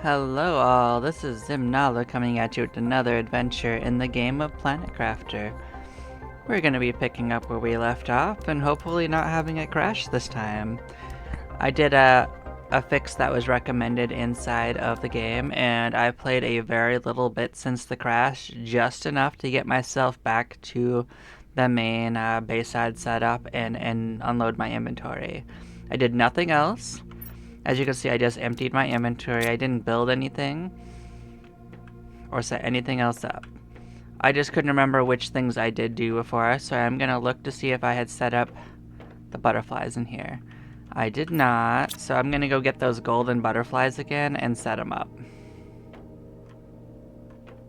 Hello all, this is Zimnala coming at you with another adventure in the game of Planet Crafter. We're going to be picking up where we left off and hopefully not having it crash this time. I did a fix that was recommended inside of the game, and I played a very little bit since the crash, just enough to get myself back to the main Bayside setup and unload my inventory. I did nothing else. As you can see, I just emptied my inventory. I didn't build anything or set anything else up. I just couldn't remember which things I did do before, so I'm gonna look to see if I had set up the butterflies in here. I did not, so I'm gonna go get those golden butterflies again and set them up.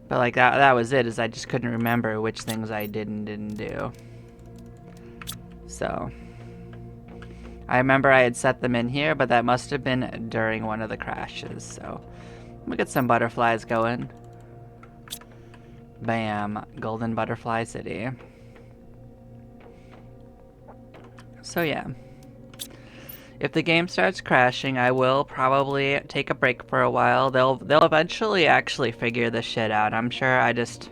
But like that was it, is I just couldn't remember which things I did and didn't do. So I remember I had set them in here, but that must have been during one of the crashes, so we'll get some butterflies going. Bam, Golden Butterfly City. So yeah. If the game starts crashing, I will probably take a break for a while. They'll eventually actually figure this shit out. I'm sure I don't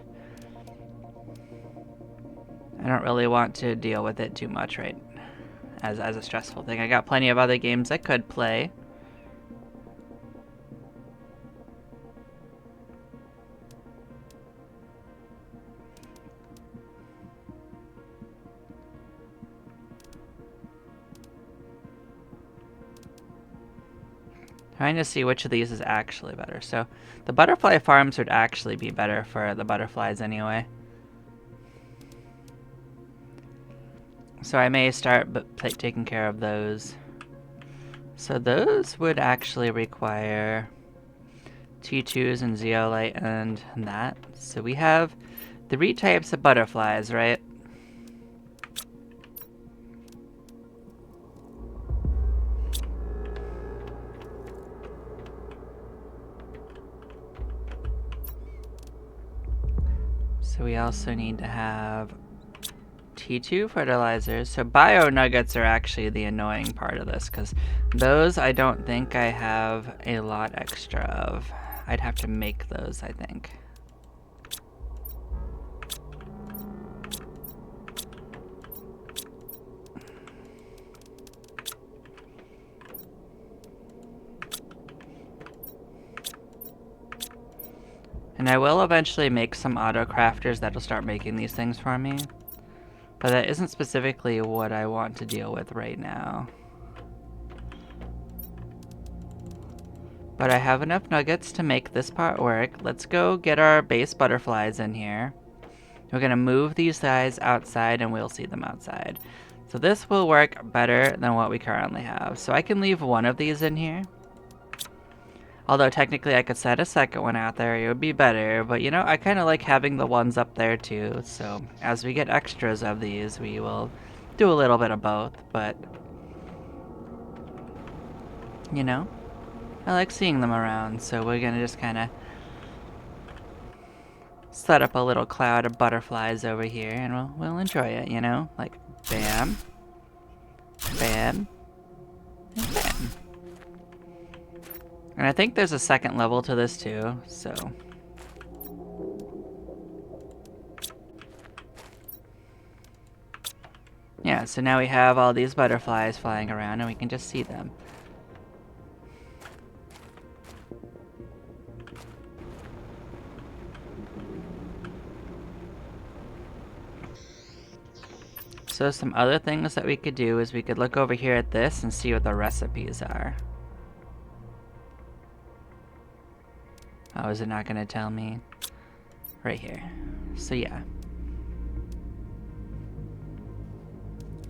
really want to deal with it too much right as a stressful thing. I got plenty of other games I could play. Trying to see which of these is actually better. So the butterfly farms would actually be better for the butterflies anyway. So I may start taking care of those. So those would actually require T2s and zeolite and that. So we have 3 types of butterflies, right? So we also need to have T2 fertilizers. So bio nuggets are actually the annoying part of this, because those I don't think I have a lot extra of. I'd have to make those, I think. And I will eventually make some auto crafters that'll start making these things for me. But that isn't specifically what I want to deal with right now. But I have enough nuggets to make this part work. Let's go get our base butterflies in here. We're gonna move these guys outside and we'll see them outside. So this will work better than what we currently have. So I can leave one of these in here. Although technically I could set a second one out there, it would be better, but you know, I kind of like having the ones up there too, so as we get extras of these, we will do a little bit of both, but you know, I like seeing them around, so we're gonna just kind of set up a little cloud of butterflies over here, and we'll enjoy it, you know, like bam, bam, and bam. And I think there's a second level to this too, so. Yeah, so now we have all these butterflies flying around and we can just see them. So some other things that we could do is we could look over here at this and see what the recipes are. Oh, is it not gonna tell me? Right here. So yeah.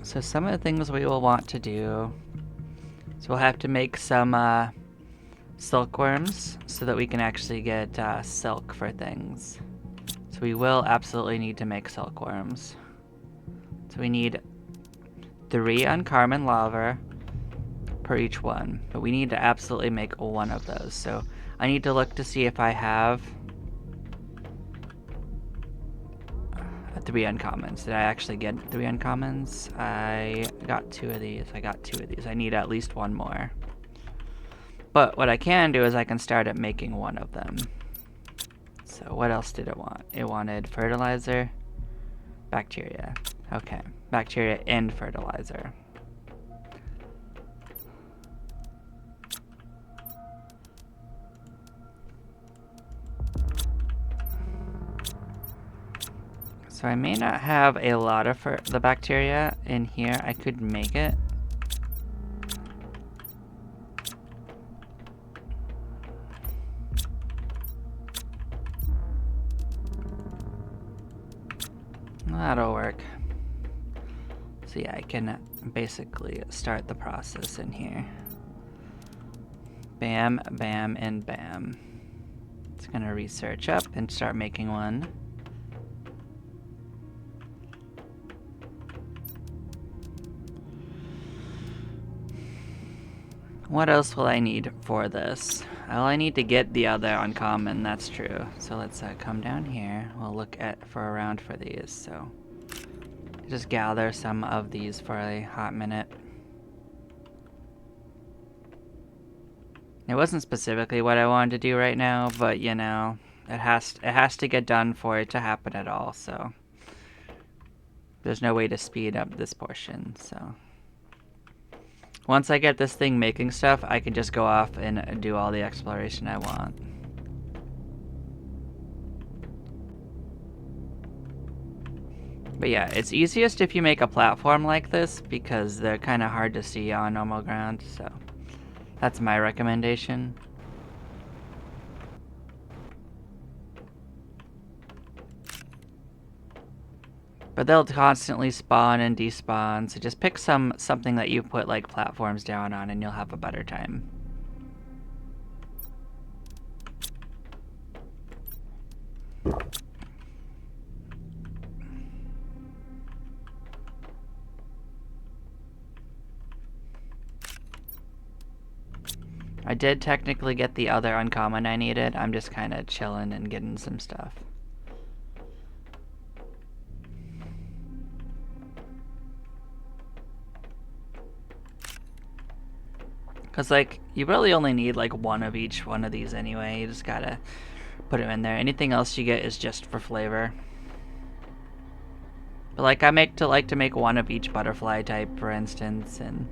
So some of the things we will want to do, so we'll have to make some silkworms so that we can actually get silk for things. So we will absolutely need to make silkworms. So we need 3 uncommon lava per each one, but we need to absolutely make one of those. So I need to look to see if I have 3 uncommons. Did I actually get 3 uncommons? I got 2 of these. I got 2 of these. I need at least 1 more. But what I can do is I can start at making one of them. So what else did it want? It wanted fertilizer, bacteria. Okay, bacteria and fertilizer. So I may not have a lot of the bacteria in here. I could make it. That'll work. So yeah, I can basically start the process in here. Bam, bam, and bam. It's gonna research up and start making one. What else will I need for this? Well, I need to get the other uncommon, that's true. So let's come down here. We'll look around for these. So just gather some of these for a hot minute. It wasn't specifically what I wanted to do right now, but you know, it has to get done for it to happen at all. So there's no way to speed up this portion. So once I get this thing making stuff, I can just go off and do all the exploration I want. But yeah, it's easiest if you make a platform like this because they're kind of hard to see on normal ground, so that's my recommendation. But they'll constantly spawn and despawn, so just pick something that you put like platforms down on and you'll have a better time. I did technically get the other uncommon I needed. I'm just kind of chilling and getting some stuff. Because, like, you really only need, like, one of each one of these anyway. You just gotta put them in there. Anything else you get is just for flavor. But, like, I like to make one of each butterfly type, for instance, and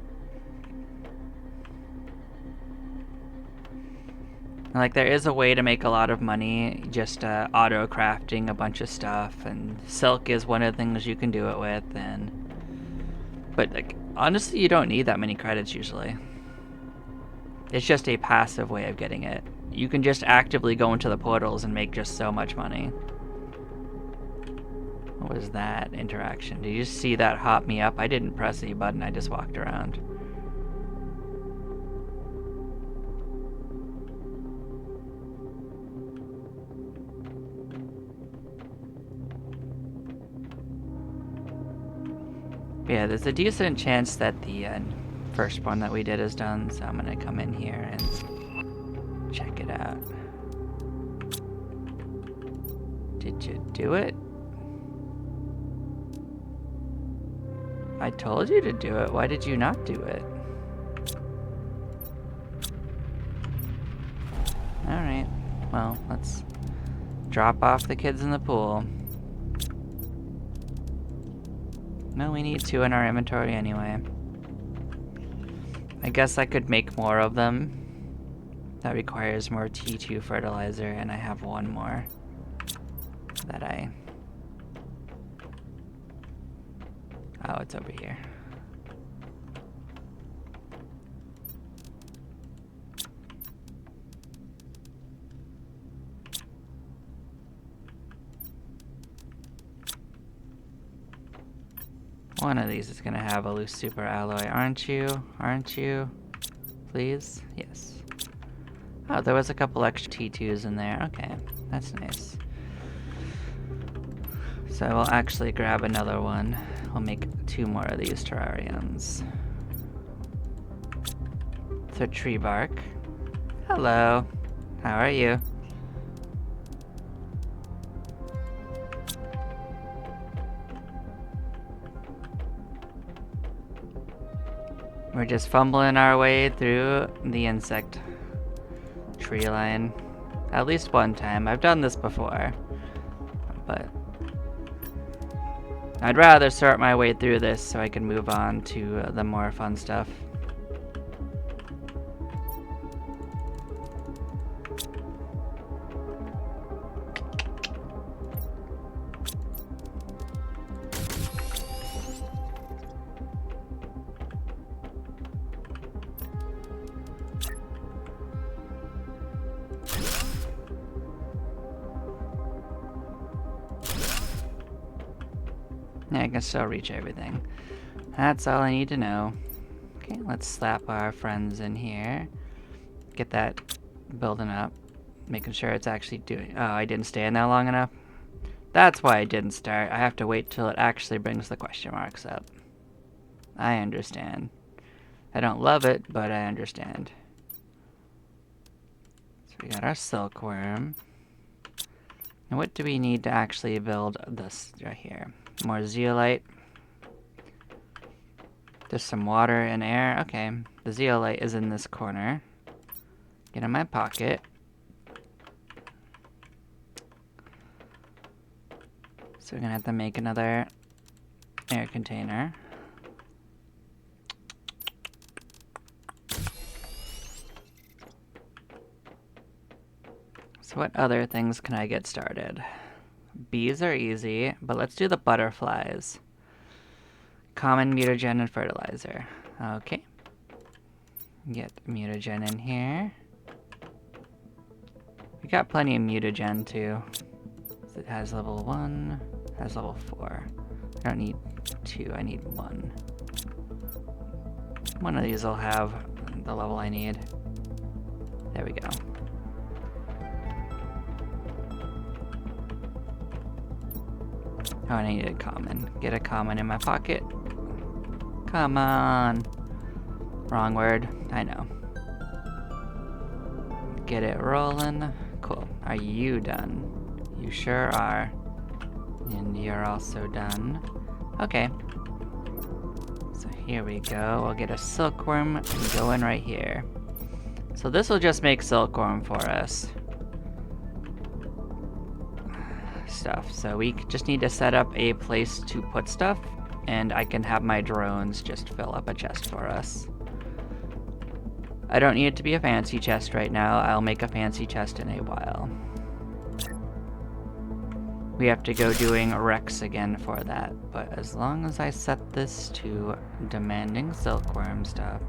like, there is a way to make a lot of money just auto-crafting a bunch of stuff, and silk is one of the things you can do it with, but, like, honestly, you don't need that many credits usually. It's just a passive way of getting it. You can just actively go into the portals and make just so much money. What was that interaction? Did you just see that hop me up? I didn't press the button, I just walked around. Yeah, there's a decent chance that the first one that we did is done, so I'm gonna come in here and check it out. Did you do it? I told you to do it. Why did you not do it? Alright, well, let's drop off the kids in the pool. No, we need 2 in our inventory anyway. I guess I could make more of them. That requires more T2 fertilizer, and I have one more that oh, it's over here. One of these is gonna have a loose super alloy, aren't you? Aren't you? Please? Yes. Oh, there was a couple extra T2s in there. Okay, that's nice. So we'll actually grab another one. We'll make 2 more of these terrariums. So tree bark. Hello. How are you? We're just fumbling our way through the insect tree line. At least one time. I've done this before. But I'd rather sort my way through this so I can move on to the more fun stuff. Yeah, I can still reach everything. That's all I need to know. Okay, let's slap our friends in here. Get that building up. Making sure it's actually doing... Oh, I didn't stay in there long enough. That's why I didn't start. I have to wait till it actually brings the question marks up. I understand. I don't love it, but I understand. So we got our silkworm. And what do we need to actually build this right here? More zeolite. Just some water and air. Okay, the zeolite is in this corner. Get in my pocket. So we're gonna have to make another air container. So what other things can I get started? Bees are easy, but let's do the butterflies. Common mutagen and fertilizer. Okay. Get mutagen in here. We got plenty of mutagen too. It has level 1, has level 4. I don't need 2, I need 1. One of these will have the level I need. There we go. Oh, I need a common. Get a common in my pocket. Come on. Wrong word. I know. Get it rolling. Cool. Are you done? You sure are. And you're also done. Okay. So here we go. We'll get a silkworm going right here. So this will just make silkworm for us. Stuff. So we just need to set up a place to put stuff, and I can have my drones just fill up a chest for us. I don't need it to be a fancy chest right now. I'll make a fancy chest in a while. We have to go doing Rex again for that, but as long as I set this to demanding silkworm stuff,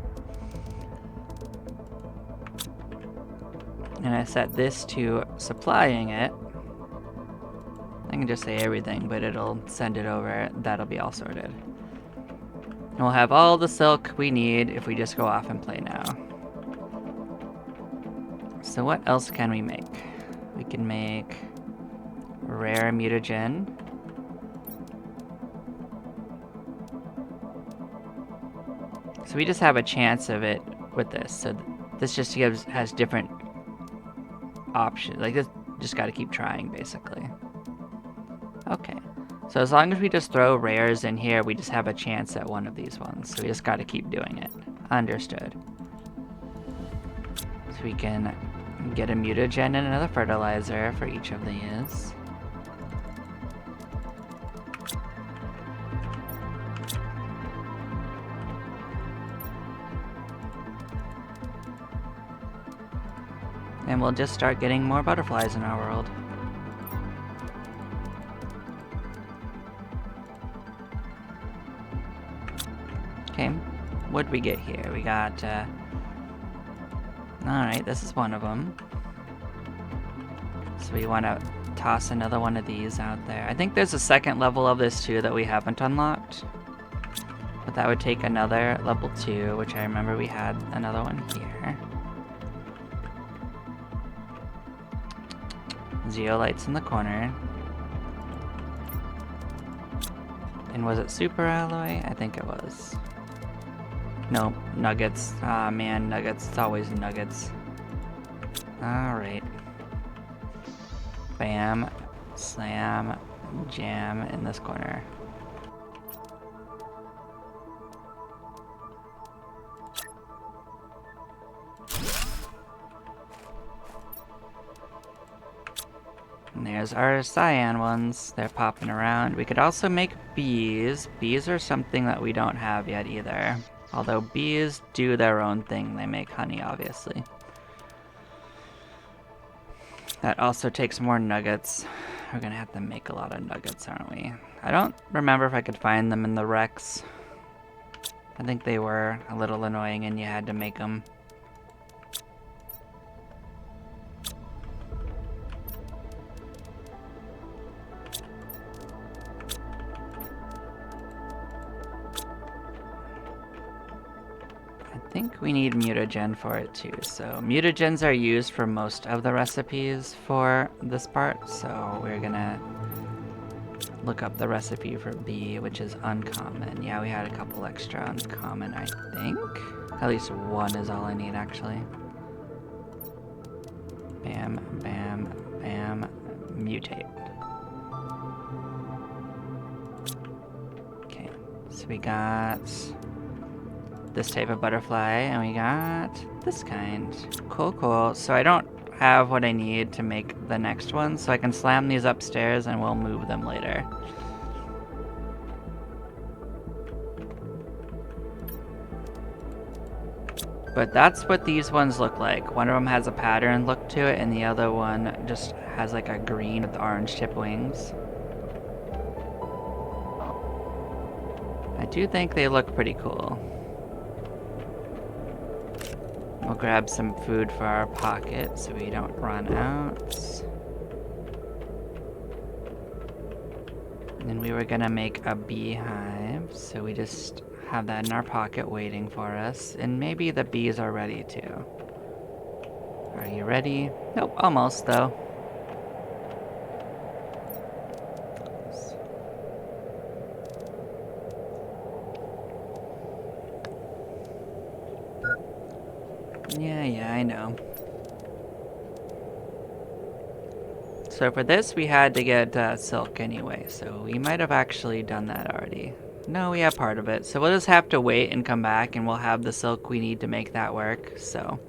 and I set this to supplying it, I can just say everything, but it'll send it over. That'll be all sorted. And we'll have all the silk we need if we just go off and play now. So what else can we make? We can make rare mutagen. So we just have a chance of it with this. So this just has different options. Like this, just got to keep trying basically. Okay, so as long as we just throw rares in here, we just have a chance at one of these ones. So we just got to keep doing it. Understood. So we can get a mutagen and another fertilizer for each of these. And we'll just start getting more butterflies in our world. Okay, what'd we get here? We got, alright, this is one of them. So we want to toss another one of these out there. I think there's a second level of this too that we haven't unlocked. But that would take another level 2, which I remember we had another one here. Zeolites in the corner. And was it super alloy? I think it was. Nope, nuggets. Ah, man, nuggets. It's always nuggets. Alright. Bam, slam, jam in this corner. There's our cyan ones. They're popping around. We could also make bees. Bees are something that we don't have yet either. Although bees do their own thing. They make honey, obviously. That also takes more nuggets. We're gonna have to make a lot of nuggets, aren't we? I don't remember if I could find them in the wrecks. I think they were a little annoying and you had to make them. I think we need mutagen for it too. So mutagens are used for most of the recipes for this part. So we're gonna look up the recipe for bee, which is uncommon. Yeah, we had a couple extra uncommon, I think. At least one is all I need, actually. Bam, bam, bam, mutate. Okay, so we got this type of butterfly, and we got this kind. Cool, cool. So I don't have what I need to make the next one, so I can slam these upstairs and we'll move them later. But that's what these ones look like. One of them has a pattern look to it, and the other one just has like a green with orange tip wings. I do think they look pretty cool. We'll grab some food for our pocket so we don't run out. And then we were gonna make a beehive, so we just have that in our pocket waiting for us. And maybe the bees are ready too. Are you ready? Nope, almost though. Yeah, I know. So for this, we had to get silk anyway, so we might have actually done that already. No, we have part of it, so we'll just have to wait and come back, and we'll have the silk we need to make that work, so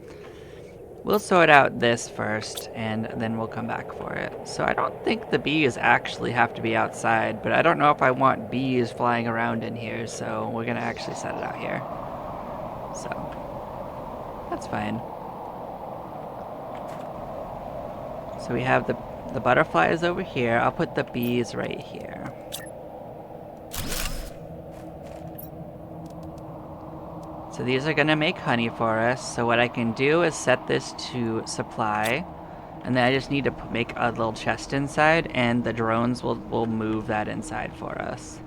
we'll sort out this first, and then we'll come back for it. So I don't think the bees actually have to be outside, but I don't know if I want bees flying around in here, so we're gonna actually set it out here. So that's fine. So we have the butterflies over here. I'll put the bees right here. So these are gonna make honey for us. So what I can do is set this to supply, and then I just need to make a little chest inside, and the drones will move that inside for us.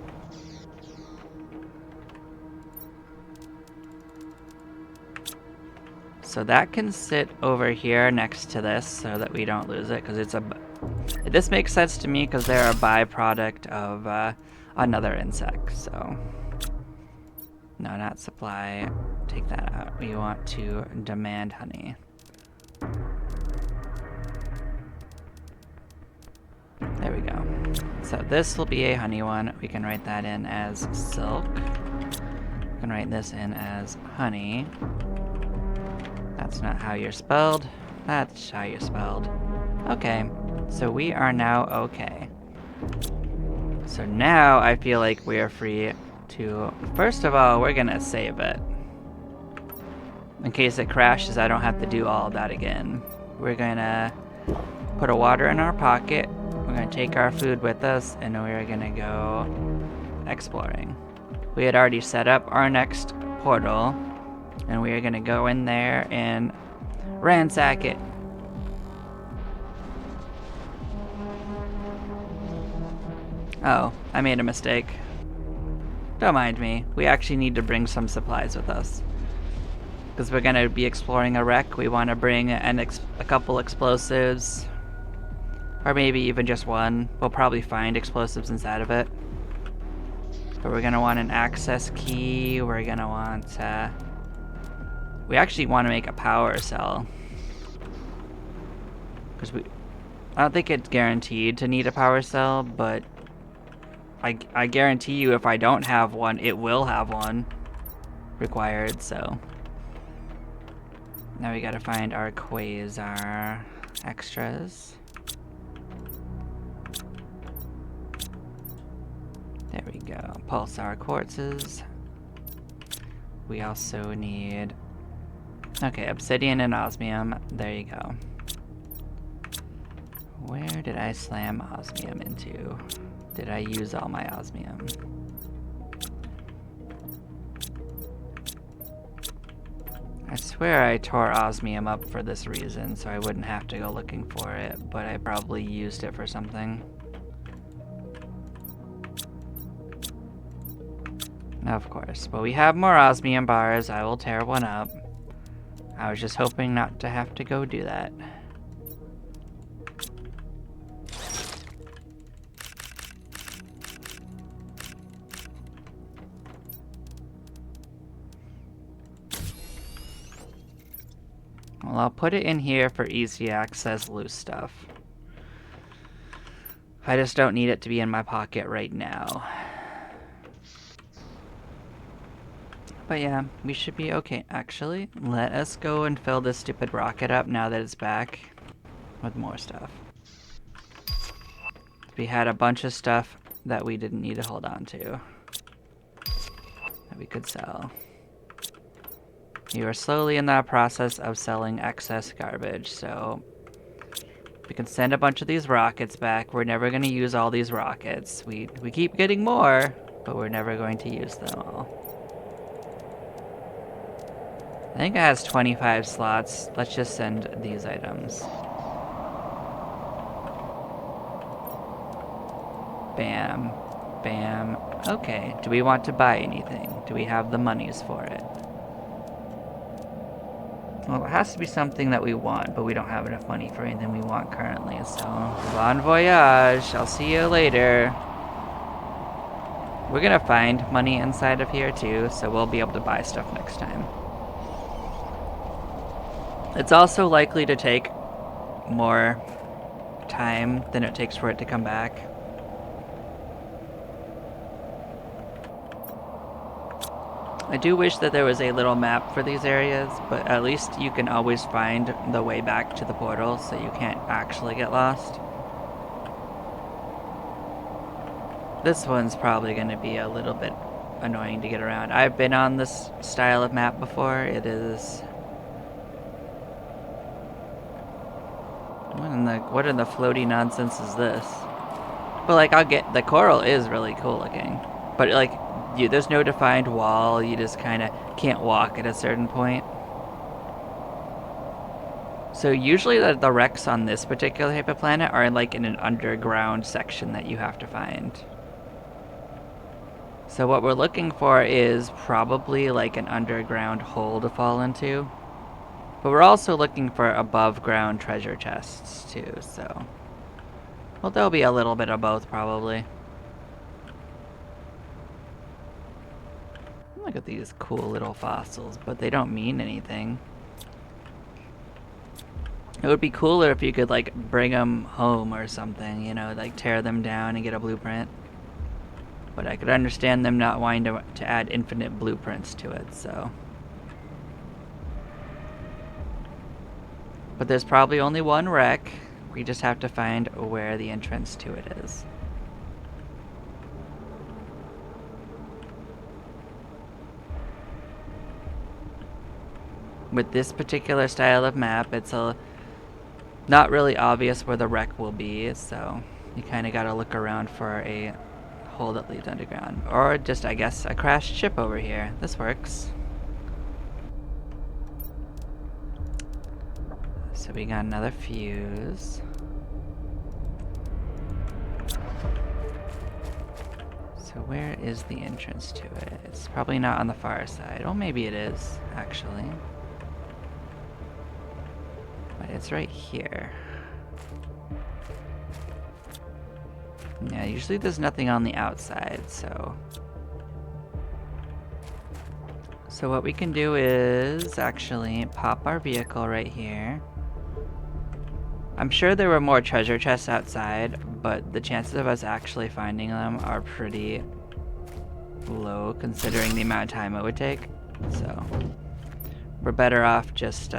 So that can sit over here next to this so that we don't lose it, because this makes sense to me because they're a byproduct of another insect. So no, not supply. Take that out. We want to demand honey. There we go. So this will be a honey one. We can write that in as silk. We can write this in as honey. That's not how you're spelled. That's how you're spelled. Okay, so we are now okay. So now I feel like we are free to... First of all, we're gonna save it. In case it crashes, I don't have to do all of that again. We're gonna put a water in our pocket. We're gonna take our food with us, and we're gonna go exploring. We had already set up our next portal, and we are gonna go in there and ransack it. Oh, I made a mistake. Don't mind me. We actually need to bring some supplies with us. Because we're gonna be exploring a wreck, we want to bring a couple explosives. Or maybe even just one. We'll probably find explosives inside of it. But we're gonna want an access key. We're gonna want we actually want to make a power cell. Because I don't think it's guaranteed to need a power cell, but I guarantee you if I don't have one, it will have one required, so. Now we gotta find our quasar extras. There we go. Pulsar quartzes. We also need... Okay, obsidian and osmium. There you go. Where did I slam osmium into? Did I use all my osmium? I swear I tore osmium up for this reason, so I wouldn't have to go looking for it, but I probably used it for something. Of course. But we have more osmium bars. I will tear one up. I was just hoping not to have to go do that. Well, I'll put it in here for easy access loose stuff. I just don't need it to be in my pocket right now. But yeah, we should be okay. Actually, let us go and fill this stupid rocket up now that it's back with more stuff. We had a bunch of stuff that we didn't need to hold on to that we could sell. You are slowly in that process of selling excess garbage, so we can send a bunch of these rockets back. We're never going to use all these rockets. We keep getting more, but we're never going to use them all. I think it has 25 slots. Let's just send these items. Bam. Bam. Okay, do we want to buy anything? Do we have the monies for it? Well, it has to be something that we want, but we don't have enough money for anything we want currently, so... Bon voyage! I'll see you later! We're gonna find money inside of here too, so we'll be able to buy stuff next time. It's also likely to take more time than it takes for it to come back. I do wish that there was a little map for these areas, but at least you can always find the way back to the portal, so you can't actually get lost. This one's probably going to be a little bit annoying to get around. I've been on this style of map before. It is... What in the floaty nonsense is this? But like, I'll get... The coral is really cool looking. But like... there's no defined wall, you just kind of can't walk at a certain point. So usually the wrecks on this particular type of planet are like in an underground section that you have to find. So what we're looking for is probably like an underground hole to fall into. But we're also looking for above ground treasure chests too, so... Well, there'll be a little bit of both probably. Look at these cool little fossils, but they don't mean anything. It would be cooler if you could, like, bring them home or something, you know, like tear them down and get a blueprint. But I could understand them not wanting to add infinite blueprints to it, so... But there's probably only one wreck. We just have to find where the entrance to it is. With this particular style of map, it's not really obvious where the wreck will be, so you kind of got to look around for a hole that leads underground. Or just, I guess, a crashed ship over here. This works. So we got another fuse. So where is the entrance to it? It's probably not on the far side. Oh, maybe it is, actually. But it's right here. Yeah, usually there's nothing on the outside, so... So what we can do is actually pop our vehicle right here. I'm sure there were more treasure chests outside, but the chances of us actually finding them are pretty low considering the amount of time it would take. So we're better off just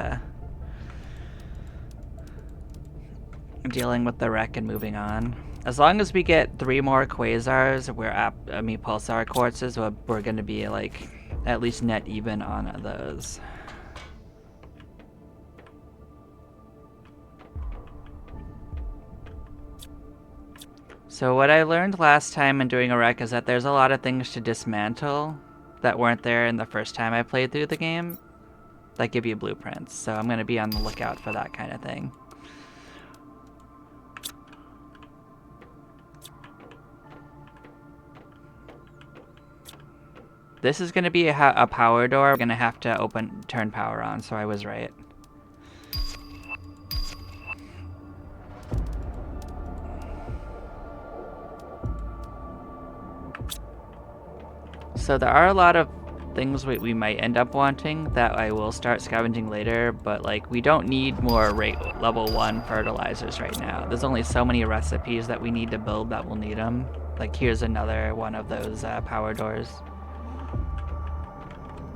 dealing with the wreck and moving on. As long as we get 3 more quasars, pulsar quartzes, we're gonna be like at least net even on those. So what I learned last time in doing a wreck is that there's a lot of things to dismantle that weren't there in the first time I played through the game that give you blueprints. So I'm gonna be on the lookout for that kind of thing. This is gonna be a power door. We're gonna have to turn power on, so I was right. So there are a lot of things we might end up wanting that I will start scavenging later, but like we don't need more level 1 fertilizers right now. There's only so many recipes that we need to build that will need them. Like here's another one of those power doors.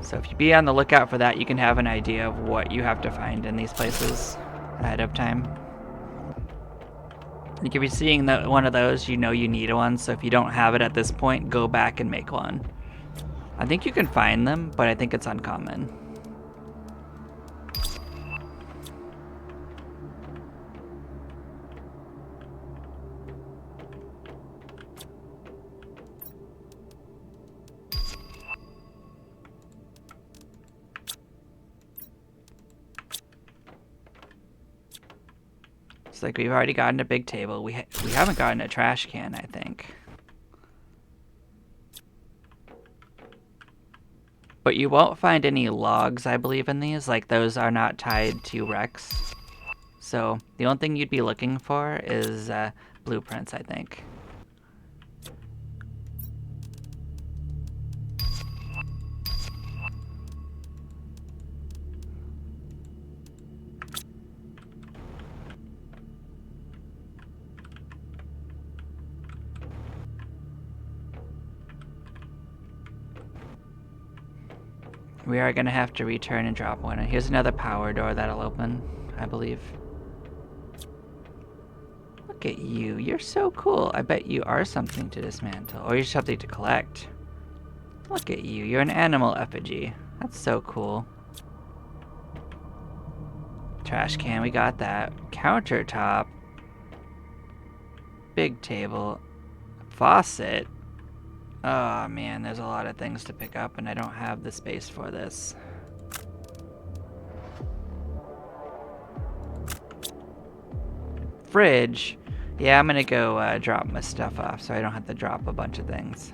So if you be on the lookout for that, you can have an idea of what you have to find in these places ahead of time. Like if you're seeing one of those, you know you need one, so if you don't have it at this point, go back and make one. I think you can find them, but I think it's uncommon. It's like we've already gotten a big table. We haven't gotten a trash can, I think. But you won't find any logs, I believe, in these. Like, those are not tied to wrecks. So, the only thing you'd be looking for is blueprints, I think. We are going to have to return and drop one. Here's another power door that'll open, I believe. Look at you. You're so cool. I bet you are something to dismantle. Or you're something to collect. Look at you. You're an animal effigy. That's so cool. Trash can, we got that. Countertop. Big table. Faucet. Oh man, there's a lot of things to pick up and I don't have the space for this. Fridge. Yeah, I'm gonna go drop my stuff off so I don't have to drop a bunch of things.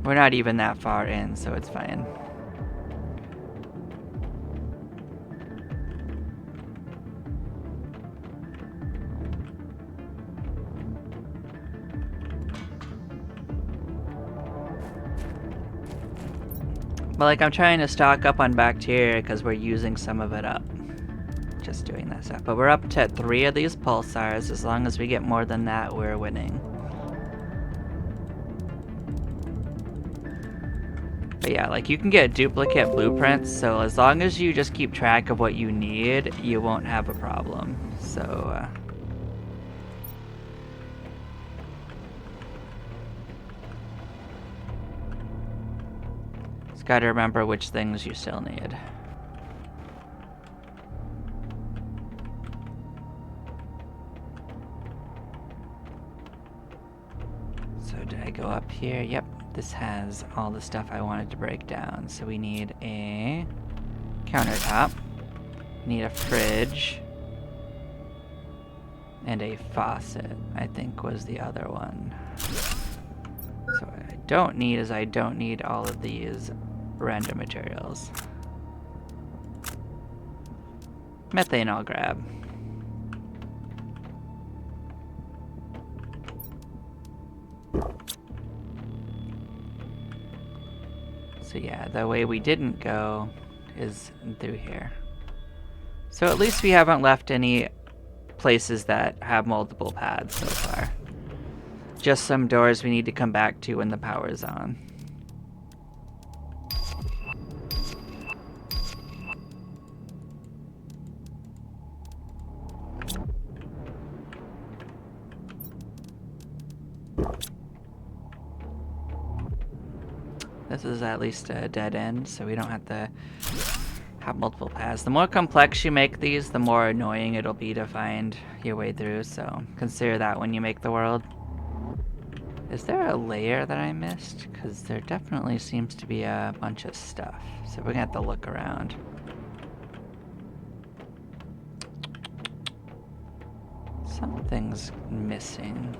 We're not even that far in, so it's fine. But like I'm trying to stock up on bacteria because we're using some of it up. Just doing that stuff. But we're up to 3 of these pulsars. As long as we get more than that, we're winning. But yeah, like you can get duplicate blueprints, so as long as you just keep track of what you need, you won't have a problem. So, just gotta remember which things you still need. So did I go up here? Yep. This has all the stuff I wanted to break down. So we need a countertop, need a fridge, and a faucet, I think was the other one. So what I don't need is I don't need all of these random materials. Methane I'll grab. So yeah, the way we didn't go is through here. So at least we haven't left any places that have multiple paths so far. Just some doors we need to come back to when the power's on. This is at least a dead end, so we don't have to have multiple paths. The more complex you make these, the more annoying it'll be to find your way through, so consider that when you make the world. Is there a layer that I missed? Because there definitely seems to be a bunch of stuff, so we're gonna have to look around. Something's missing.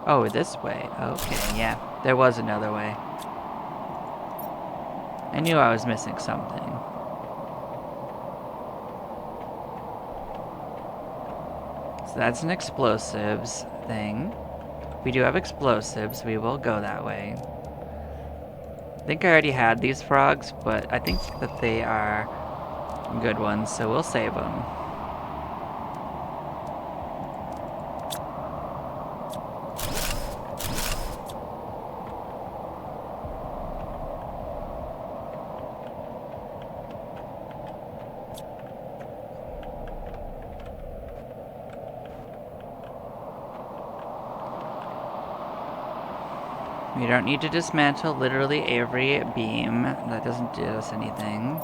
Oh, this way. Okay, yeah. There was another way. I knew I was missing something. So that's an explosives thing. We do have explosives. We will go that way. I think I already had these frogs, but I think that they are good ones, so we'll save them. We don't need to dismantle literally every beam. That doesn't do us anything.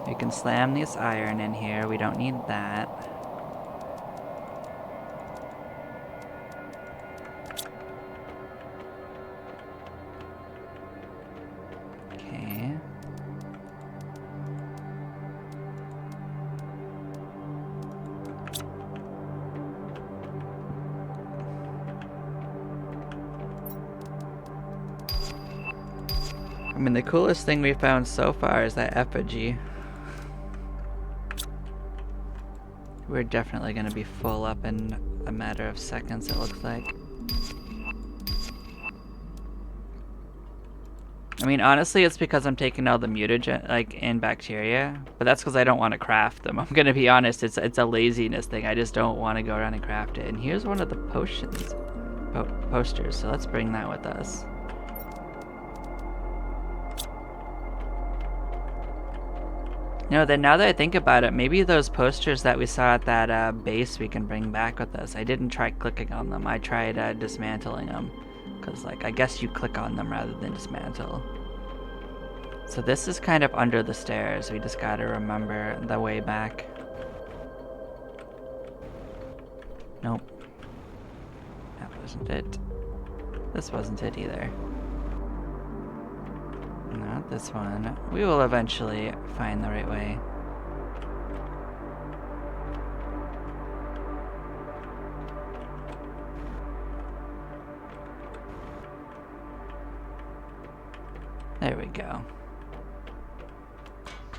We can slam this iron in here. We don't need that. Okay. I mean, the coolest thing we found so far is that effigy. We're definitely going to be full up in a matter of seconds, it looks like. I mean, honestly, it's because I'm taking all the mutagen, like, and bacteria, but that's because I don't want to craft them. I'm going to be honest, it's a laziness thing. I just don't want to go around and craft it. And here's one of the potions, posters, so let's bring that with us. No, then now that I think about it, maybe those posters that we saw at that base we can bring back with us. I didn't try clicking on them. I tried dismantling them. Because, like, I guess you click on them rather than dismantle. So this is kind of under the stairs. We just gotta remember the way back. Nope. That wasn't it. This wasn't it either. Not this one. We will eventually find the right way. There we go.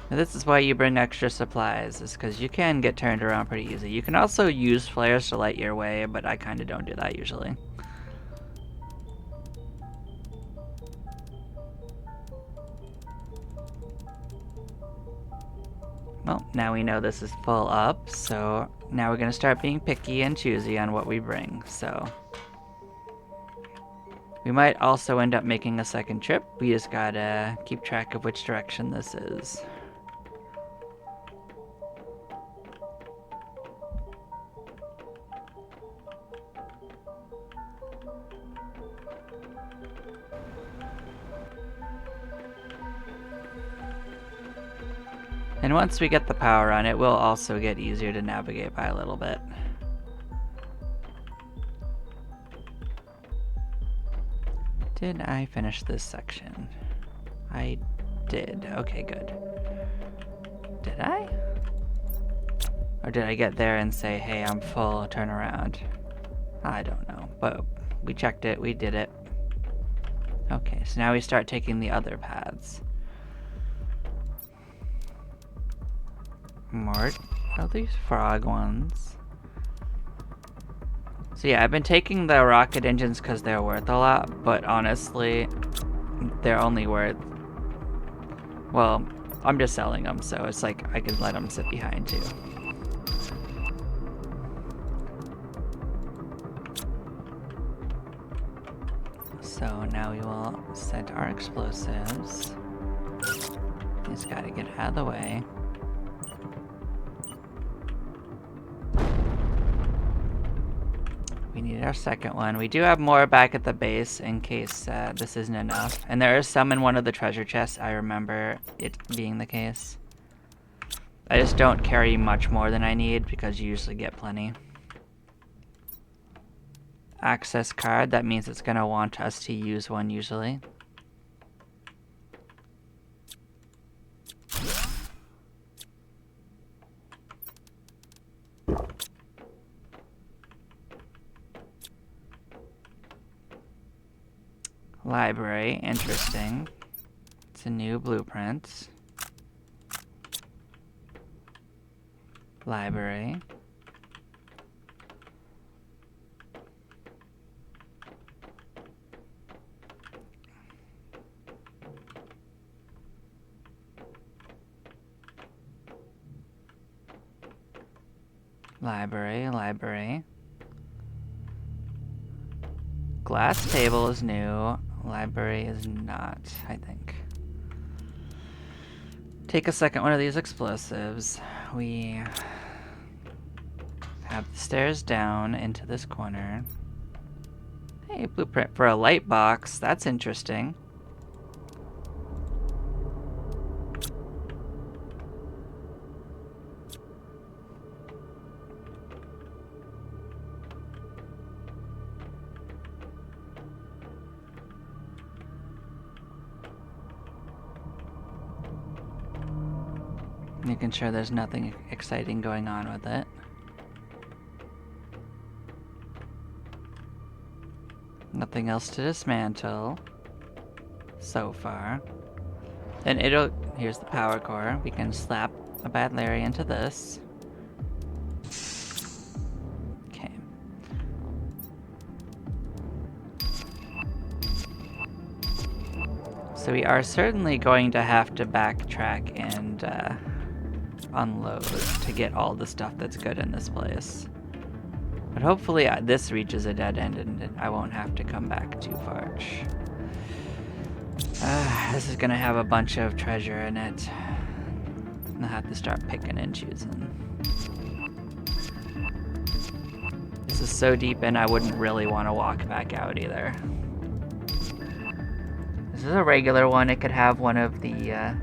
Now this is why you bring extra supplies, is because you can get turned around pretty easy. You can also use flares to light your way, but I kind of don't do that usually. Well, now we know this is full up, so now we're going to start being picky and choosy on what we bring, so. We might also end up making a second trip. We just gotta keep track of which direction this is. And once we get the power on, it will also get easier to navigate by a little bit. Did I finish this section? I did. Okay, good. Did I? Or did I get there and say, hey, I'm full, turn around? I don't know, but we checked it, we did it. Okay, so now we start taking the other paths. More of these frog ones. So yeah, I've been taking the rocket engines because they're worth a lot, but honestly, they're only worth... Well, I'm just selling them, so it's like I can let them sit behind too. So now we will set our explosives. Just gotta get out of the way. need our second one. We do have more back at the base in case this isn't enough. And there is some in one of the treasure chests. I remember it being the case. I just don't carry much more than I need because you usually get plenty. Access card, that means it's going to want us to use one usually. Library, interesting. It's a new blueprint. Library. Library. Glass table is new. Library is not, I think. Take a second one of these explosives. We have the stairs down into this corner. Hey, blueprint for a light box. That's interesting. Making sure there's nothing exciting going on with it. Nothing else to dismantle so far. And here's the power core. We can slap a bad Larry into this. Okay. So we are certainly going to have to backtrack and unload to get all the stuff that's good in this place. But hopefully this reaches a dead end and I won't have to come back too far. This is gonna have a bunch of treasure in it. I'll have to start picking and choosing. This is so deep in, I wouldn't really want to walk back out either. This is a regular one. It could have one of the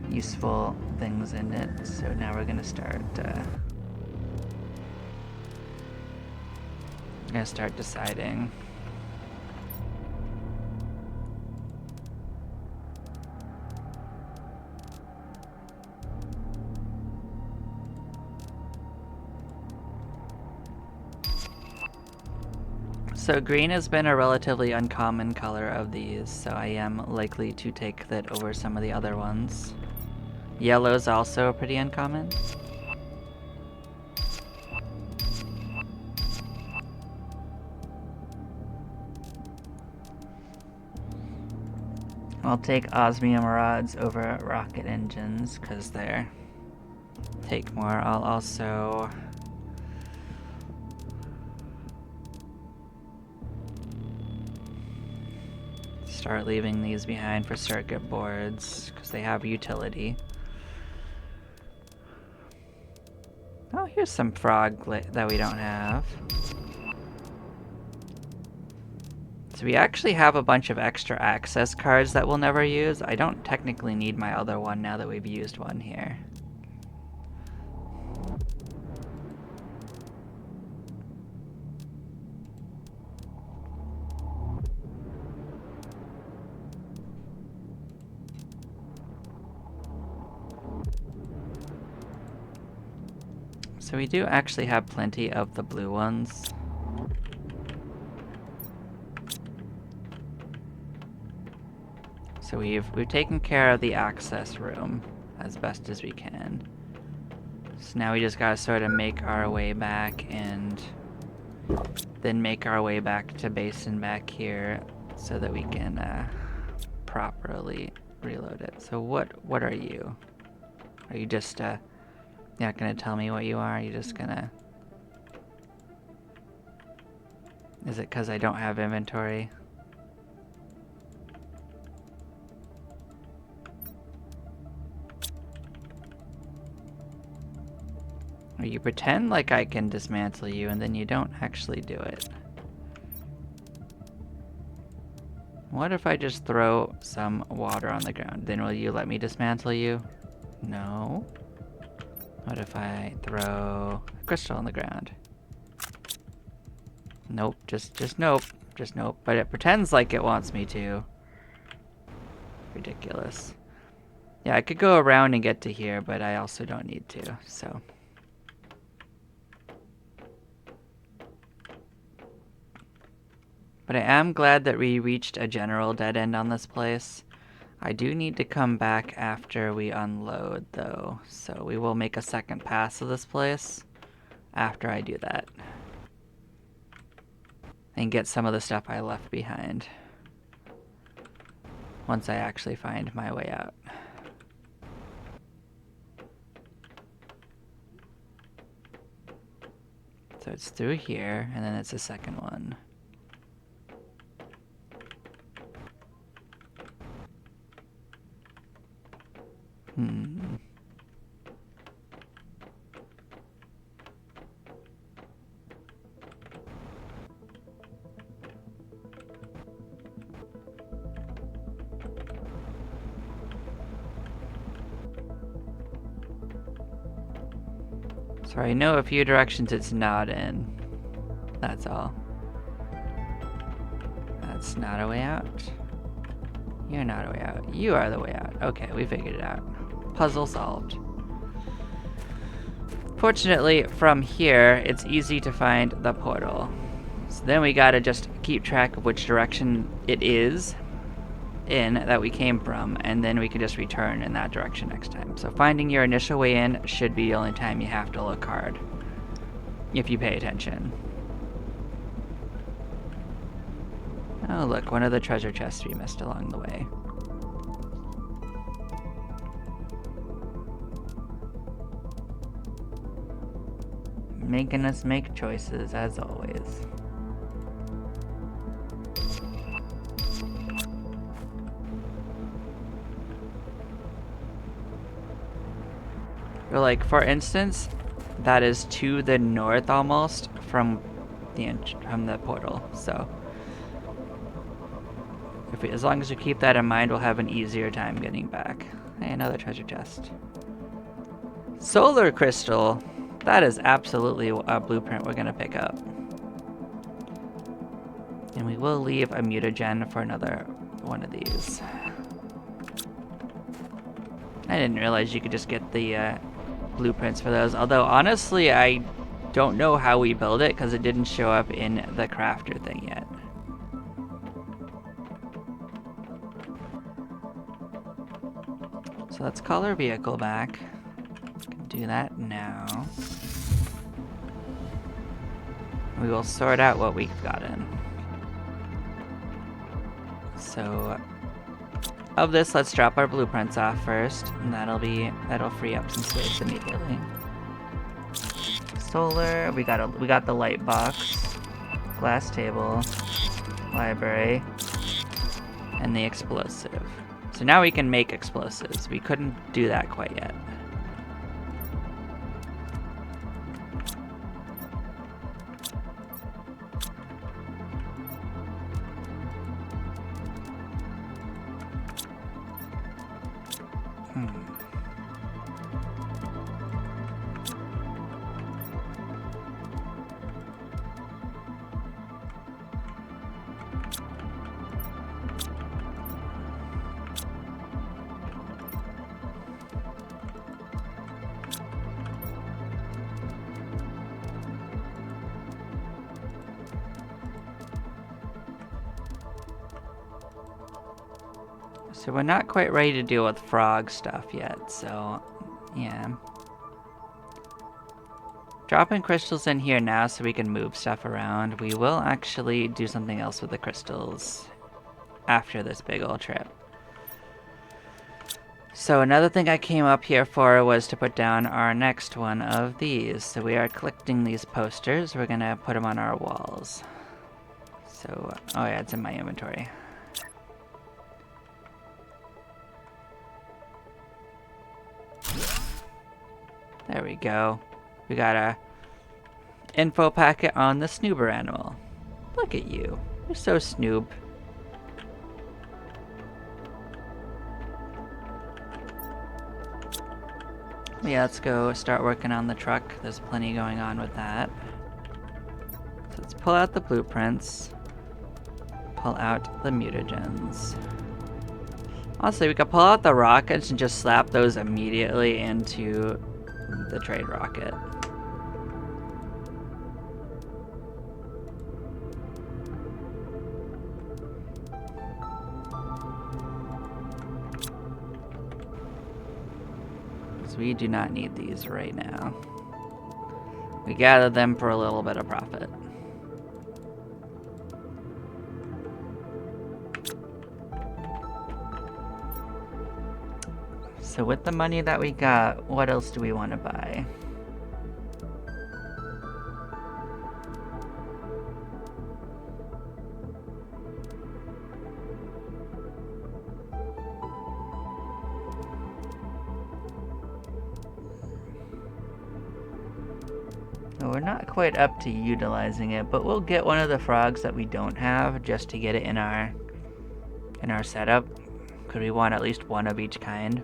useful things in it. So now we're gonna start deciding. So green has been a relatively uncommon color of these, so I am likely to take that over some of the other ones. Yellow is also pretty uncommon. I'll take osmium rods over rocket engines because they're take more. I'll also start leaving these behind for circuit boards because they have utility. Oh, here's some frog that we don't have. So we actually have a bunch of extra access cards that we'll never use. I don't technically need my other one now that we've used one here. So we do actually have plenty of the blue ones. So we've taken care of the access room as best as we can. So now we just gotta sort of make our way back and then make our way back to basin back here so that we can properly reload it. So what are you? Are you just you're not gonna tell me what you are? You're just gonna... Is it because I don't have inventory? Or you pretend like I can dismantle you and then you don't actually do it. What if I just throw some water on the ground? Then will you let me dismantle you? No. What if I throw a crystal on the ground? Nope, just nope. Just nope. But it pretends like it wants me to. Ridiculous. Yeah, I could go around and get to here, but I also don't need to, so. But I am glad that we reached a general dead end on this place. I do need to come back after we unload, though, so we will make a second pass of this place after I do that. And get some of the stuff I left behind. Once I actually find my way out. So it's through here, and then it's a second one. So I know a few directions it's not in. That's all. That's not a way out. You're not a way out. You are the way out. Okay, we figured it out. Puzzle solved. Fortunately, from here, it's easy to find the portal. So then we gotta just keep track of which direction it is in that we came from, and then we can just return in that direction next time. So finding your initial way in should be the only time you have to look hard, if you pay attention. Oh look, one of the treasure chests we missed along the way. Making us make choices, as always. Or like, for instance, that is to the north almost from the portal, so as long as we keep that in mind, we'll have an easier time getting back. Hey, another treasure chest. Solar crystal! That is absolutely a blueprint we're gonna pick up. And we will leave a mutagen for another one of these. I didn't realize you could just get the blueprints for those, although honestly I don't know how we build it because it didn't show up in the crafter thing yet. So let's call our vehicle back. Can do that now. We will sort out what we've got in. So of this, let's drop our blueprints off first, and that'll free up some space immediately. Solar, we got the light box, glass table, library, and the explosive. So now we can make explosives. We couldn't do that quite yet. So we're not quite ready to deal with frog stuff yet, so yeah. Dropping crystals in here now so we can move stuff around. We will actually do something else with the crystals after this big old trip. So another thing I came up here for was to put down our next one of these. So we are collecting these posters. We're gonna put them on our walls. So, oh yeah, it's in my inventory. There we go. We got a info packet on the snoober animal. Look at you. You're so snoob. Yeah, let's go start working on the truck. There's plenty going on with that. So let's pull out the blueprints. Pull out the mutagens. Also, we could pull out the rockets and just slap those immediately into the trade rocket. Because we do not need these right now. We gathered them for a little bit of profit. So with the money that we got, what else do we want to buy? No, we're not quite up to utilizing it, but we'll get one of the frogs that we don't have just to get it in our setup. Because we want at least one of each kind.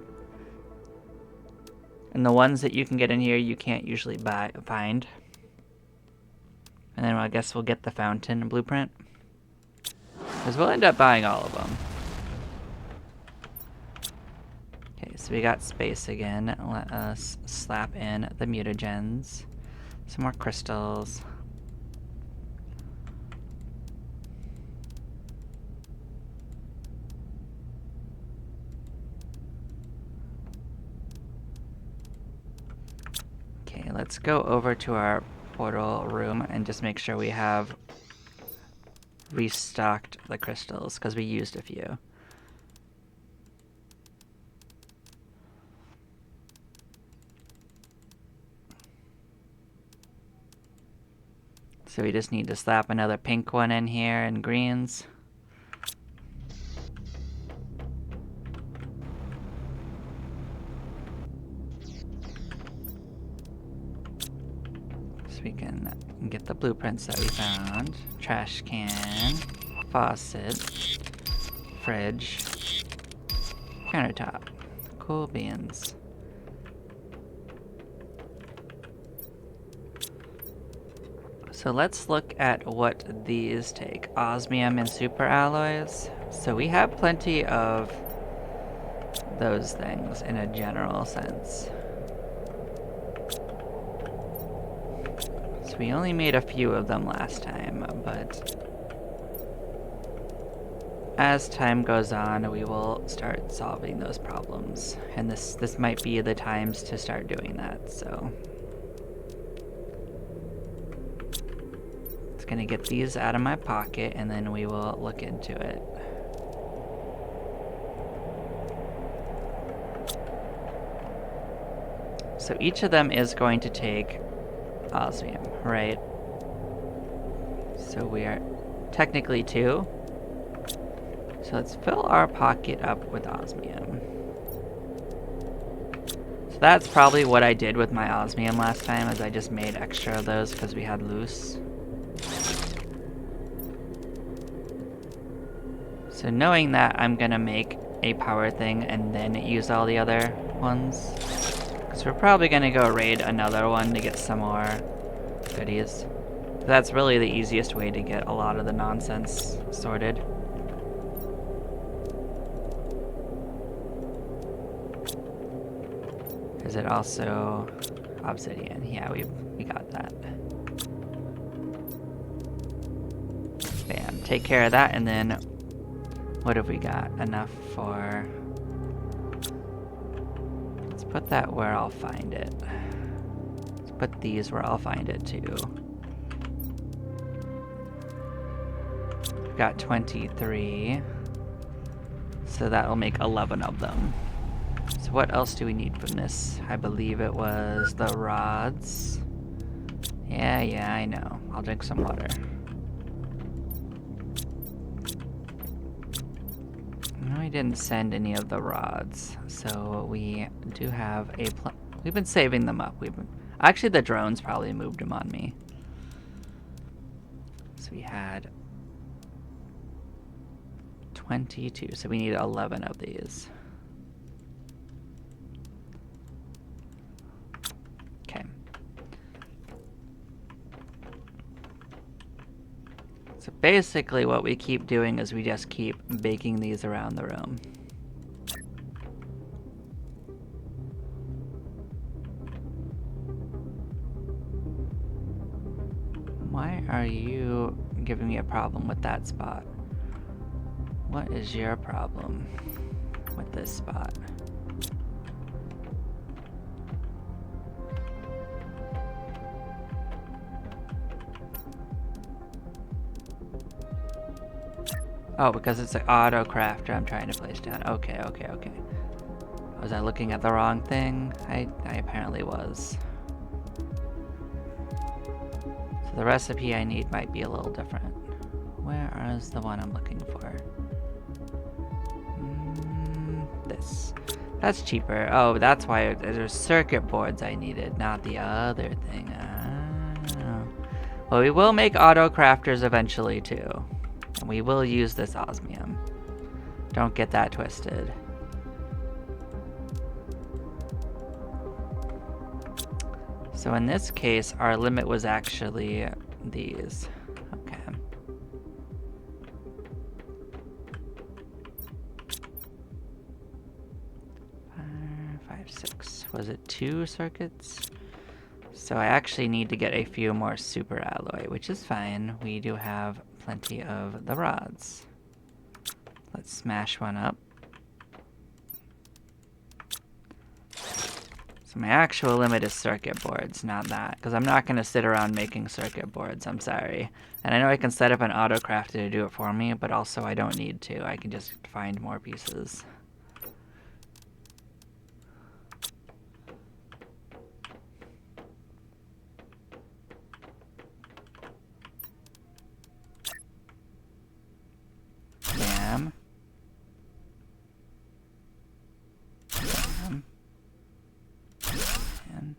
And the ones that you can get in here, you can't usually find. And then I guess we'll get the fountain blueprint. Because we'll end up buying all of them. Okay, so we got space again. Let us slap in the mutagens. Some more crystals. Okay, let's go over to our portal room and just make sure we have restocked the crystals, because we used a few. So we just need to slap another pink one in here and greens. So we can get the blueprints that we found. Trash can, faucet, fridge, countertop, cool beans. So let's look at what these take. Osmium and super alloys. So we have plenty of those things in a general sense. So we only made a few of them last time, but as time goes on, we will start solving those problems. And this might be the times to start doing that, so. Gonna get these out of my pocket and then we will look into it. So each of them is going to take osmium, right? So we are technically 2. So let's fill our pocket up with osmium. So that's probably what I did with my osmium last time, is I just made extra of those because we had loose. So knowing that, I'm gonna make a power thing and then use all the other ones. Because we're probably gonna go raid another one to get some more goodies. That's really the easiest way to get a lot of the nonsense sorted. Is it also obsidian? Yeah, we got that. Bam, take care of that, and then what have we got? Enough for... Let's put that where I'll find it. Let's put these where I'll find it too. We've got 23. So that'll make 11 of them. So what else do we need from this? I believe it was the rods. Yeah, I know. I'll drink some water. We didn't send any of the rods, so we do have a we've been saving them up. Actually, the drones probably moved them on me. So we had 22, so we need 11 of these. Okay. So basically what we keep doing is we just keep baking these around the room. Why are you giving me a problem with that spot? What is your problem with this spot? Oh, because it's an auto crafter I'm trying to place down. Okay, okay, okay. Was I looking at the wrong thing? I apparently was. So the recipe I need might be a little different. Where is the one I'm looking for? This. That's cheaper. Oh, that's why there's circuit boards I needed, not the other thing. Oh. Well, we will make auto crafters eventually too. And we will use this osmium. Don't get that twisted. So in this case, our limit was actually these. Okay. 5, 6. Was it 2 circuits? So I actually need to get a few more super alloy, which is fine. We do have plenty of the rods. Let's smash one up. So my actual limit is circuit boards, not that, because I'm not going to sit around making circuit boards, I'm sorry. And I know I can set up an auto crafter to do it for me, but also I don't need to. I can just find more pieces. Bam. Bam. And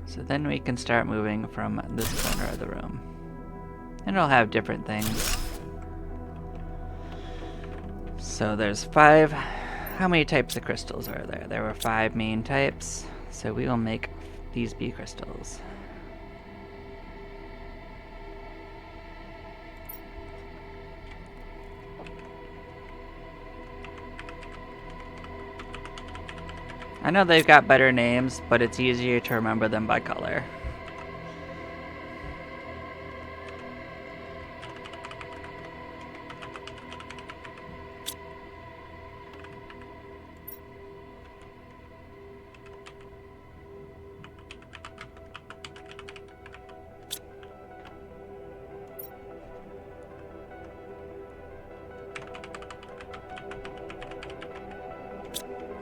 so then we can start moving from this corner of the room. And it'll have different things. So there's 5. How many types of crystals are there? There were 5 main types. So we will make these B crystals. I know they've got better names, but it's easier to remember them by color.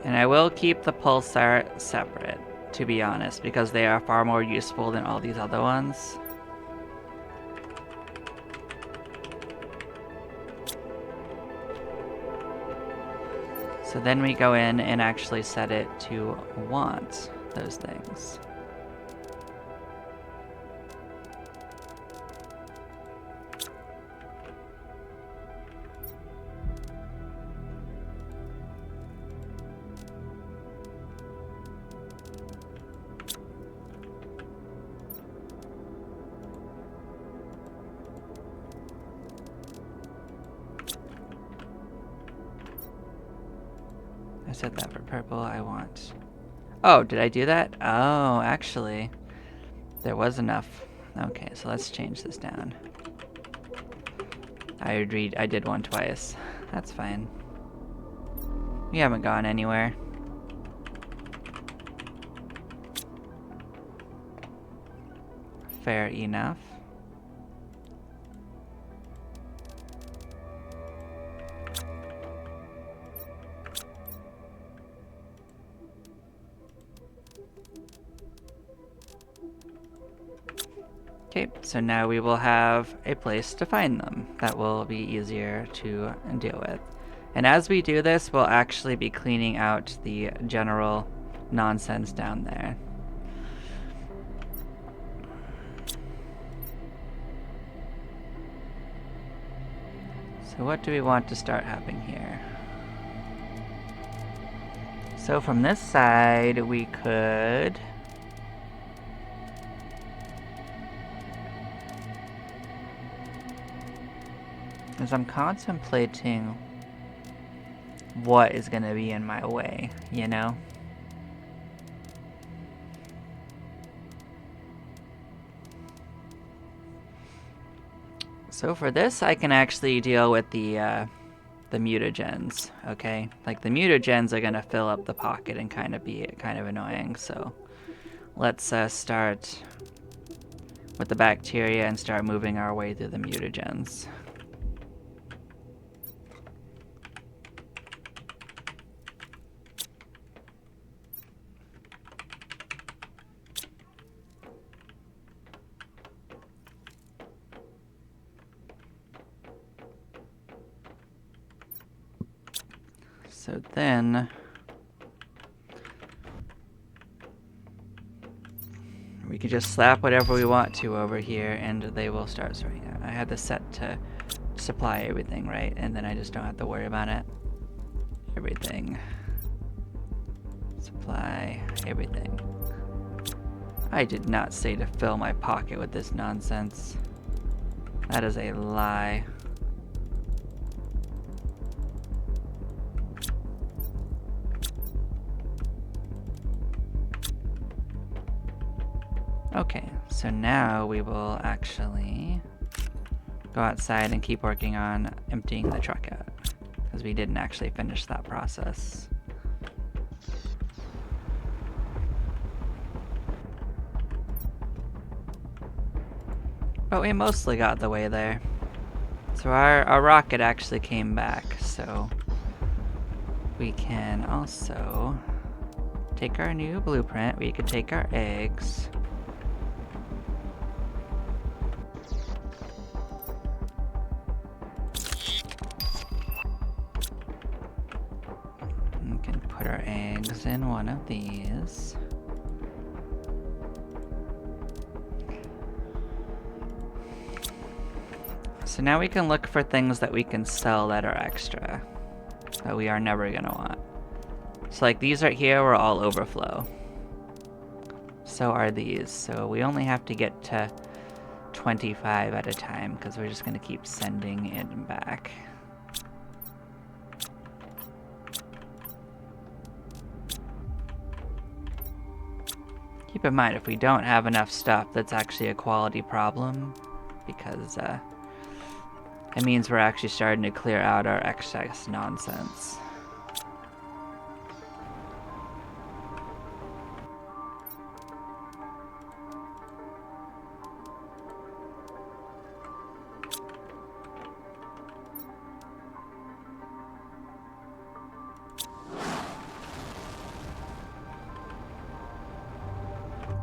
And I will keep the pulsar separate, to be honest, because they are far more useful than all these other ones. So then we go in and actually set it to want those things. I said that for purple, I want... Oh, did I do that? Oh, actually, there was enough. Okay, so let's change this down. I did one twice. That's fine. We haven't gone anywhere. Fair enough. Okay, so now we will have a place to find them. That will be easier to deal with. And as we do this, we'll actually be cleaning out the general nonsense down there. So what do we want to start having here? So from this side, we could... As I'm contemplating what is going to be in my way, you know? So for this, I can actually deal with the mutagens, okay? Like, the mutagens are going to fill up the pocket and kind of be kind of annoying, so let's start with the bacteria and start moving our way through the mutagens. So then we can just slap whatever we want to over here and they will start sorting out. I had this set to supply everything, right? And then I just don't have to worry about it. Everything. Supply everything. I did not say to fill my pocket with this nonsense. That is a lie. Okay, so now we will actually go outside and keep working on emptying the truck out, because we didn't actually finish that process. But we mostly got the way there. So our rocket actually came back, so we can also take our new blueprint, we could take our eggs. We can put our eggs in one of these. So now we can look for things that we can sell that are extra, that we are never gonna want. So like these right here were all overflow. So are these. So we only have to get to 25 at a time because we're just gonna keep sending it back. Keep in mind, if we don't have enough stuff, that's actually a quality problem, because it means we're actually starting to clear out our excess nonsense.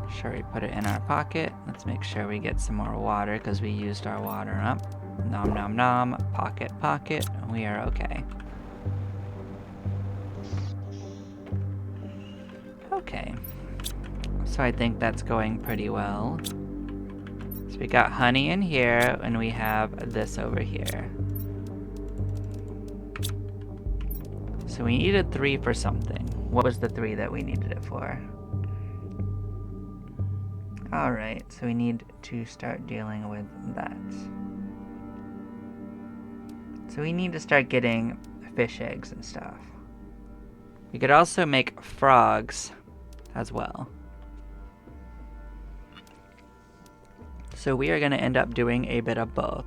Sure, we put it in our pocket. Let's make sure we get some more water because we used our water up. Nom nom nom. Pocket, pocket. We are okay. Okay. So I think that's going pretty well. So we got honey in here and we have this over here. So we needed 3 for something. What was the 3 that we needed it for? Alright, so we need to start dealing with that. So we need to start getting fish eggs and stuff. We could also make frogs as well. So we are going to end up doing a bit of both.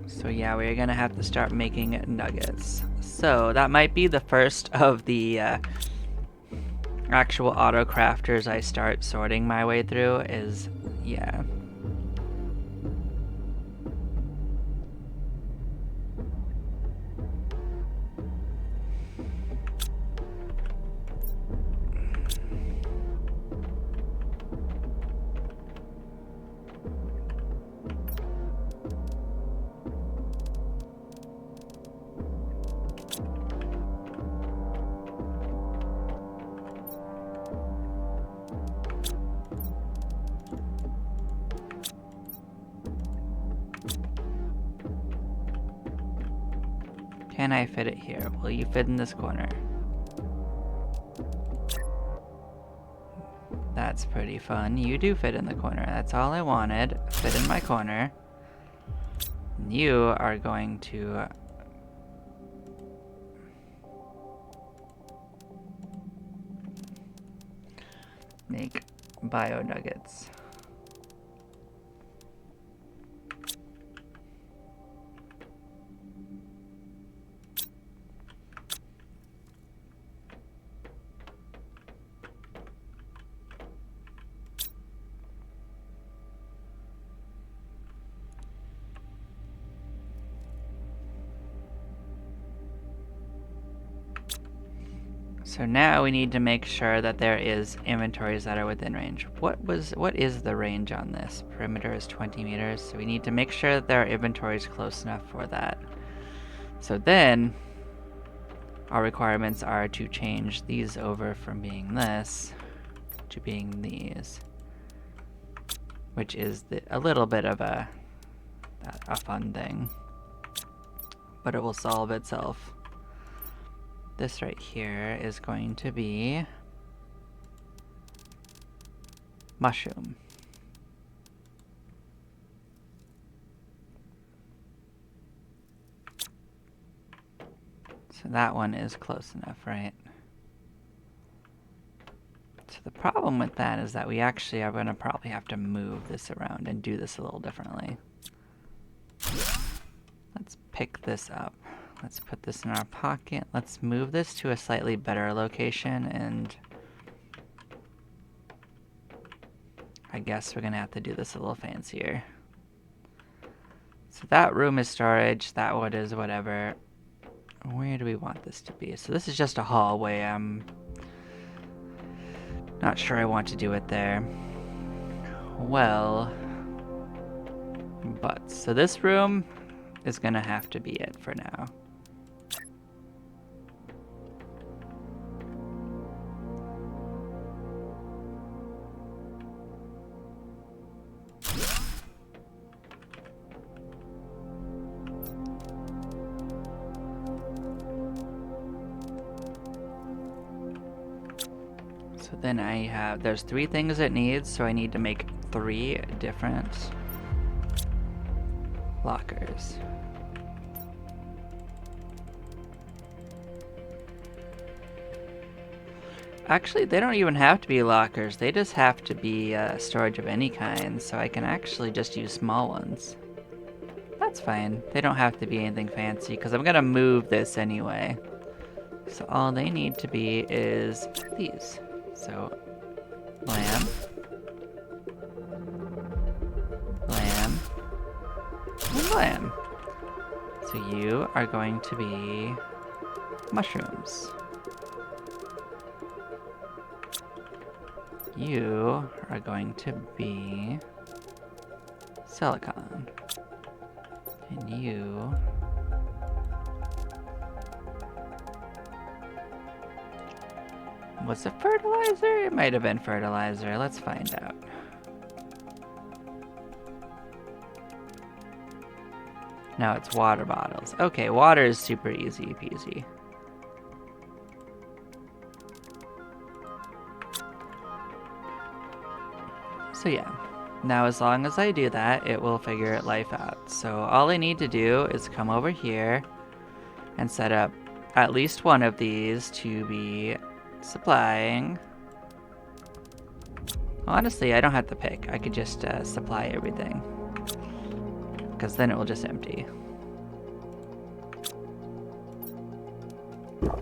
So yeah, we're going to have to start making nuggets. So that might be the first of the actual auto crafters I start sorting my way through is, yeah. can I fit it here? Will you fit in this corner? That's pretty fun. You do fit in the corner. That's all I wanted. Fit in my corner. You are going to... make bio nuggets. So now we need to make sure that there is inventories that are within range. What is the range on this? Perimeter is 20 meters, so we need to make sure that there are inventories close enough for that. So then our requirements are to change these over from being this to being these, which is a little bit of a fun thing, but it will solve itself. This right here is going to be mushroom. So that one is close enough, right? So the problem with that is that we actually are going to probably have to move this around and do this a little differently. Let's pick this up. Let's put this in our pocket. Let's move this to a slightly better location, and I guess we're gonna have to do this a little fancier. So that room is storage, that one is whatever. Where do we want this to be? So this is just a hallway. I'm not sure I want to do it there. Well, but so this room is gonna have to be it for now. So then there's 3 things it needs, so I need to make 3 different lockers. Actually, they don't even have to be lockers, they just have to be storage of any kind, so I can actually just use small ones. That's fine, they don't have to be anything fancy, because I'm gonna move this anyway. So all they need to be is these. So, lamb, lamb, and lamb. So you are going to be mushrooms. You are going to be silicon. And you was it fertilizer? It might have been fertilizer. Let's find out. No, it's water bottles. Okay, water is super easy peasy. So yeah, now as long as I do that, it will figure life out. So all I need to do is come over here and set up at least one of these to be supplying. Honestly, I don't have to pick. I could just supply everything, because then it will just empty.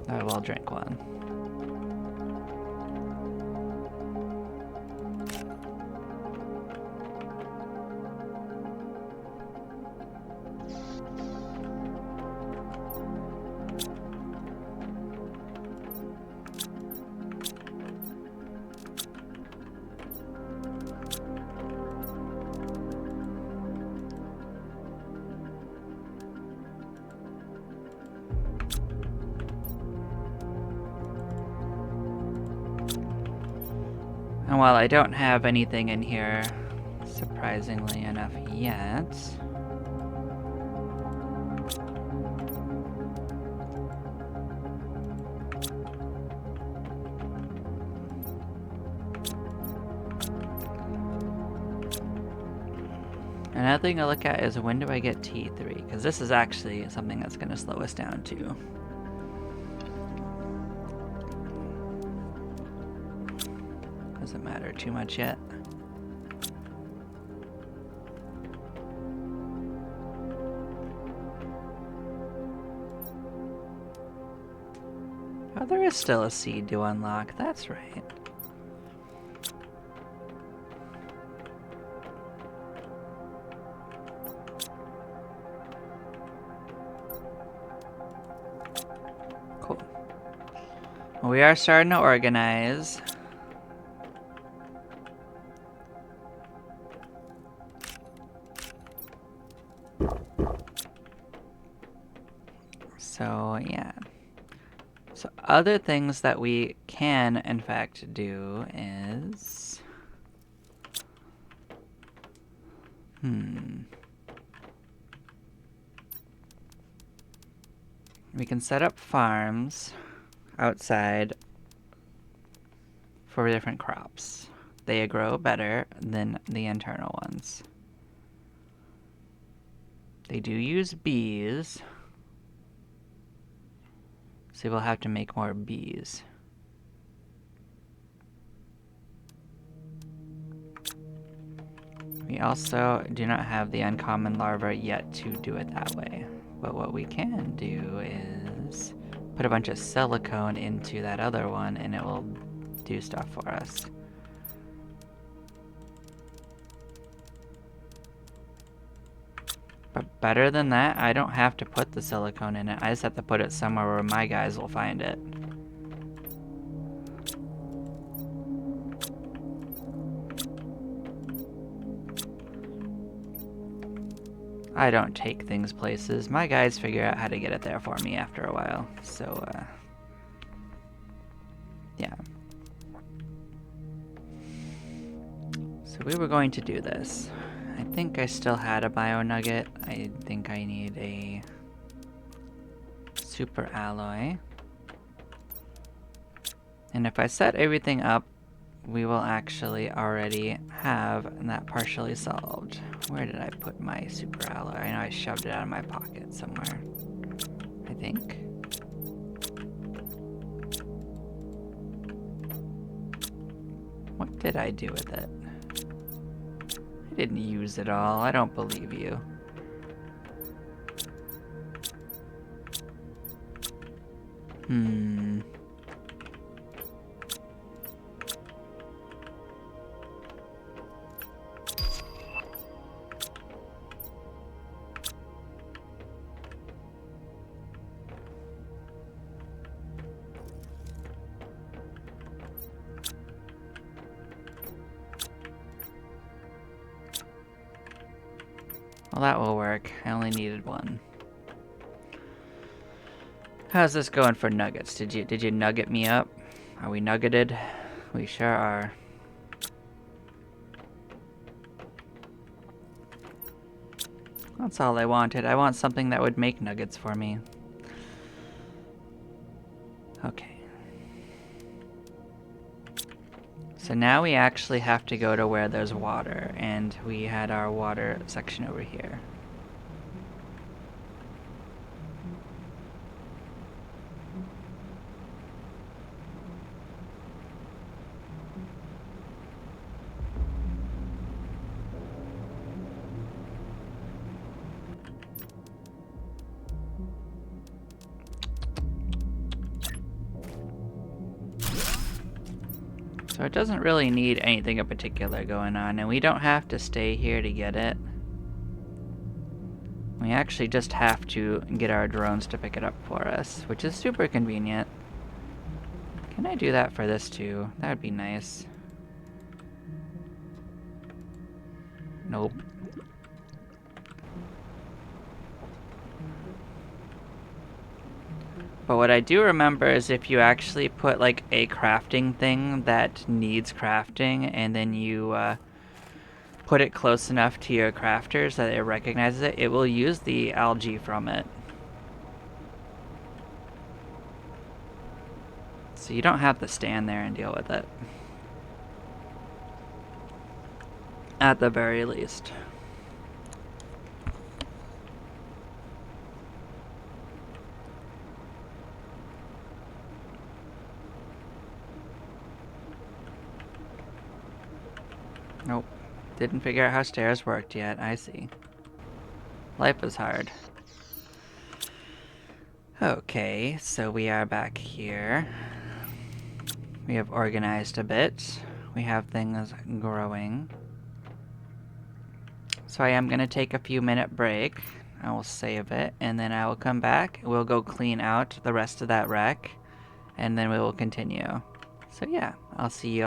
I will drink one. And while I don't have anything in here, surprisingly enough yet, Another thing to look at is when do I get T3? Because this is actually something that's going to slow us down too. Doesn't matter too much yet. Oh, there is still a seed to unlock. That's right. Cool. Well, we are starting to organize. So, yeah. So, other things that we can, in fact, do is... We can set up farms outside for different crops. They grow better than the internal ones. They do use bees, so we'll have to make more bees. We also do not have the uncommon larva yet to do it that way. But what we can do is put a bunch of silicone into that other one and it will do stuff for us. But better than that, I don't have to put the silicone in it. I just have to put it somewhere where my guys will find it. I don't take things places. My guys figure out how to get it there for me after a while. So, yeah. So we were going to do this. I think I still had a bio nugget. I think I need a super alloy. And if I set everything up, we will actually already have that partially solved. Where did I put my super alloy? I know I shoved it out of my pocket somewhere, I think. What did I do with it? I didn't use it all. I don't believe you. Well, that will work. I only needed one. How's this going for nuggets? Did you nugget me up? Are we nuggeted? We sure are. That's all I wanted. I want something that would make nuggets for me. Okay. So now we actually have to go to where there's water, and we had our water section over here. So it doesn't really need anything in particular going on, and we don't have to stay here to get it. We actually just have to get our drones to pick it up for us, which is super convenient. Can I do that for this too? That would be nice. Nope. But what I do remember is if you actually put like a crafting thing that needs crafting and then you put it close enough to your crafters that it recognizes it, it will use the algae from it. So you don't have to stand there and deal with it. At the very least. Nope. Didn't figure out how stairs worked yet. I see. Life is hard. Okay, so we are back here. We have organized a bit. We have things growing. So I am going to take a few minute break. I will save it, and then I will come back. We'll go clean out the rest of that wreck, and then we will continue. So yeah, I'll see you